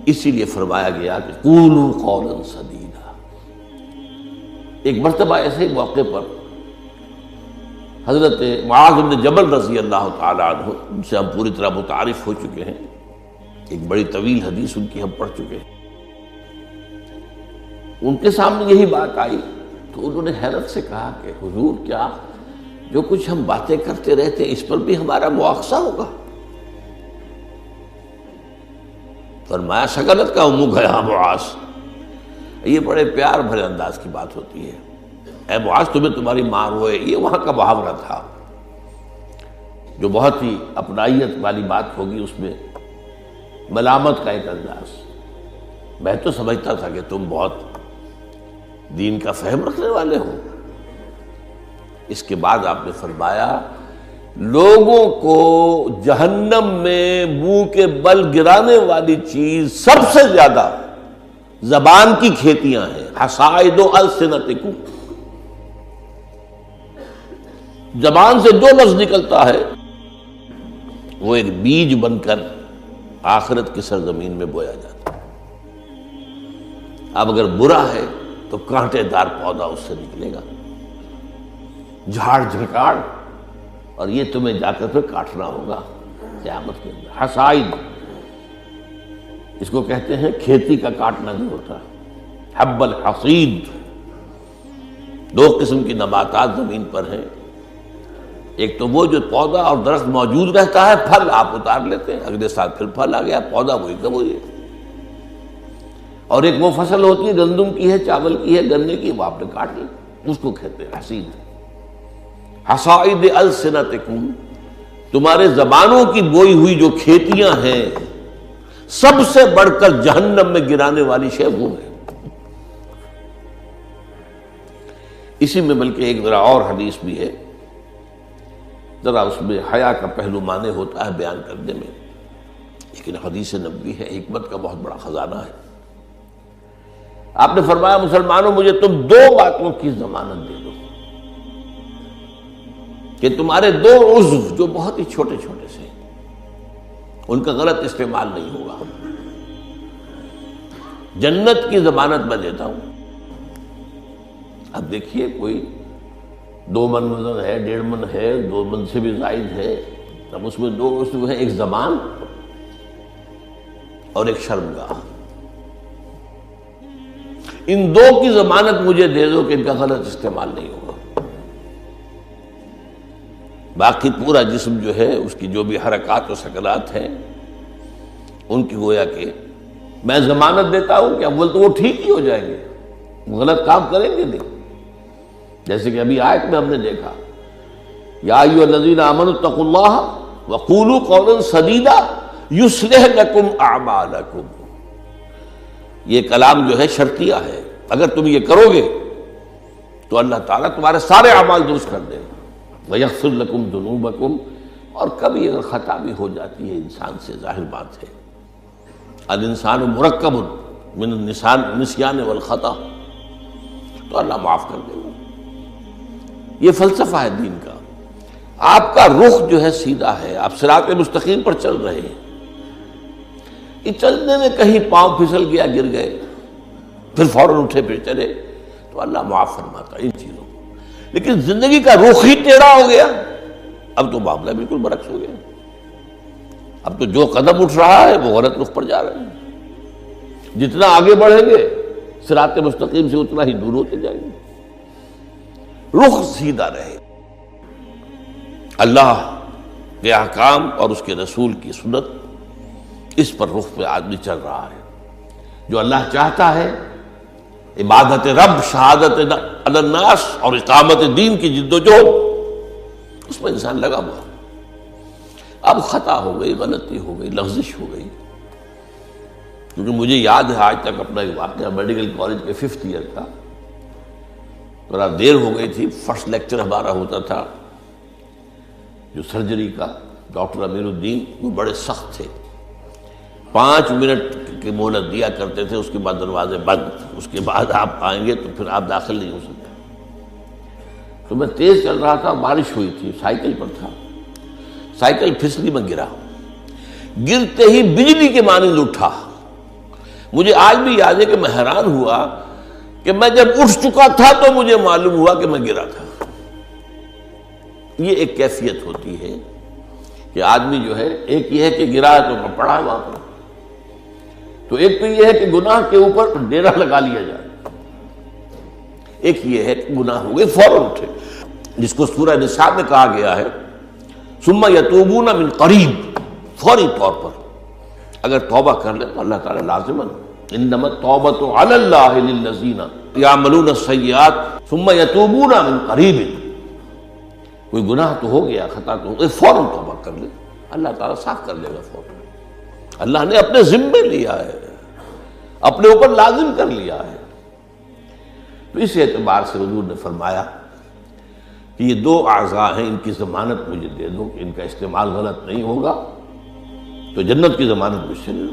اسی لیے فرمایا گیا کہ قولوا قولا سدیدا۔ ایک مرتبہ ایسے ہی موقع پر حضرت معاذ بن جبل رضی اللہ تعالی عنہ، ان سے ہم پوری طرح متعارف ہو چکے ہیں، ایک بڑی طویل حدیث ان کی ہم پڑھ چکے ہیں، ان کے سامنے یہی بات آئی تو انہوں نے حیرت سے کہا کہ حضور کیا جو کچھ ہم باتیں کرتے رہتے ہیں اس پر بھی ہمارا مواخذہ ہوگا؟ فرمایا شغلت کا امک ہے معاذ، یہ بڑے پیار بھرے انداز کی بات ہوتی ہے، اے معاذ تمہیں تمہاری ماں روئے، یہ وہاں کا محاورہ تھا جو بہت ہی اپنائیت والی بات ہوگی، اس میں ملامت کا ایک انداز۔ میں تو سمجھتا تھا کہ تم بہت دین کا فہم رکھنے والے ہو۔ اس کے بعد آپ نے فرمایا لوگوں کو جہنم میں منہ کے بل گرانے والی چیز سب سے زیادہ زبان کی کھیتیاں ہیں، حصائد السنتکم، زبان سے جو لفظ نکلتا ہے وہ ایک بیج بن کر آخرت کی سرزمین میں بویا جاتا ہے۔ اب اگر برا ہے تو کانٹے دار پودا اس سے نکلے گا، جھاڑ جھکاڑ، اور یہ تمہیں جا کر پھر کاٹنا ہوگا قیامت کے اندر۔ حصائد اس کو کہتے ہیں کھیتی کا کاٹنا جو ہوتا ہے، حب الحصید۔ دو قسم کی نباتات زمین پر ہیں، ایک تو وہ جو پودا اور درخت موجود رہتا ہے، پھل آپ اتار لیتے ہیں، اگلے سال پھر پھل آ گیا، پودا وہی کا وہی ہے، اور ایک وہ فصل ہوتی ہے گندم کی ہے، چاول کی ہے، گنے کی، وہ آپ نے کاٹ لی، اس کو کہتے ہیں حصید۔ حصائد السنتکم، تمہارے زبانوں کی بوئی ہوئی جو کھیتیاں ہیں، سب سے بڑھ کر جہنم میں گرانے والی شے وہ ہے۔ اسی میں بلکہ ایک ذرا اور حدیث بھی ہے، ذرا اس میں حیا کا پہلو مانے ہوتا ہے بیان کرنے میں، لیکن حدیث نبوی ہے، حکمت کا بہت بڑا خزانہ ہے۔ آپ نے فرمایا مسلمانوں مجھے تم دو باتوں کی ضمانت دے دو کہ تمہارے دو عضو جو بہت ہی چھوٹے چھوٹے سے ان کا غلط استعمال نہیں ہوگا، جنت کی ضمانت میں دیتا ہوں۔ اب دیکھیے کوئی 2 من وزن ہے، 1.5 من ہے، 2 من سے بھی زائد ہے، اب اس میں دو عضو ہیں، ایک زبان اور ایک شرمگاہ، ان دو کی ضمانت مجھے دے دو کہ ان کا غلط استعمال نہیں ہوگا۔ باقی پورا جسم جو ہے اس کی جو بھی حرکات و سکنات ہیں ان کی گویا کہ میں ضمانت دیتا ہوں کہ اول تو وہ ٹھیک ہی ہو جائیں گے، وہ غلط کام کریں گے نہیں، جیسے کہ ابھی آیت میں ہم نے دیکھا یا ایھا الذین آمنوا اتقوا اللہ وقولوا قولا سدیدا یصلح لکم اعمالکم، یہ کلام جو ہے شرطیہ ہے، اگر تم یہ کرو گے تو اللہ تعالیٰ تمہارے سارے اعمال درست کر دے گا، وَيَغْفِرْ لَكُمْ ذُنُوبَكُمْ، اور کبھی اگر خطا بھی ہو جاتی ہے انسان سے، ظاہر بات ہے الانسان مرکب من النسیان والخطا، تو اللہ معاف کر دے گا۔ یہ فلسفہ ہے دین کا، آپ کا رخ جو ہے سیدھا ہے، آپ صراط مستقیم پر چل رہے ہیں، یہ چلنے میں کہیں پاؤں پھسل گیا، گر گئے، پھر فوراً اٹھے پھر چلے تو اللہ معاف فرماتا ہے ان چیزوں کو۔ لیکن زندگی کا رخ ہی ٹیڑھا ہو گیا، اب تو معاملہ بالکل برعکس ہو گیا، اب تو جو قدم اٹھ رہا ہے وہ غلط رخ پر جا رہے ہیں، جتنا آگے بڑھیں گے صراط مستقیم سے اتنا ہی دور ہوتے جائیں گے۔ رخ سیدھا رہے، اللہ کے احکام اور اس کے رسول کی سنت، اس پر رخ پہ آدمی چل رہا ہے، جو اللہ چاہتا ہے عبادت رب، شہادت علی الناس اور اقامت دین کی جد و جہد، اس میں انسان لگا ہوا۔ اب خطا ہو گئی، غلطی ہو گئی، لغزش ہو گئی، کیونکہ مجھے یاد ہے آج تک اپنا ایک واقعہ میڈیکل کالج کے 5th ایئر کا، ذرا دیر ہو گئی تھی، فرسٹ لیکچر ہمارا ہوتا تھا جو سرجری کا، ڈاکٹر امیر الدین وہ بڑے سخت تھے، 5 منٹ کی مہلت دیا کرتے تھے، اس کے بعد دروازے بند، اس کے بعد آپ آئیں گے تو پھر آپ داخل نہیں ہو سکتے۔ تو میں تیز چل رہا تھا، بارش ہوئی تھی، سائیکل پر تھا، سائیکل پھسلی میں گرا، گرتے ہی بجلی کے مانند اٹھا مجھے آج بھی یاد ہے کہ میں حیران ہوا کہ میں جب اٹھ چکا تھا تو مجھے معلوم ہوا کہ میں گرا تھا۔ یہ ایک کیفیت ہوتی ہے کہ آدمی جو ہے، ایک یہ ہے کہ گرا ہے تو پڑا وہاں پر، تو ایک تو یہ ہے کہ گناہ کے اوپر ڈیرا لگا لیا جائے، ایک یہ ہے کہ گناہ ہو گئے فوراً اٹھے، جس کو سورہ نساء میں کہا گیا ہے ثم یتوبون من قریب، فوری طور پر اگر توبہ کر لیں تو اللہ تعالیٰ لازماً انما التوبۃ علی اللہ للذین یعملون السیئات ثم یتوبون من قریب، کوئی گناہ تو ہو گیا، خطا تو ہو گئی، فوراً توبہ کر لے، اللہ تعالیٰ صاف کر دے گا فوراً۔ اللہ نے اپنے ذمے لیا ہے، اپنے اوپر لازم کر لیا ہے۔ تو اس اعتبار سے حضور نے فرمایا کہ یہ دو اعضاء ہیں، ان کی ضمانت مجھے دے دو کہ ان کا استعمال غلط نہیں ہوگا تو جنت کی ضمانت مجھ سے لے لو۔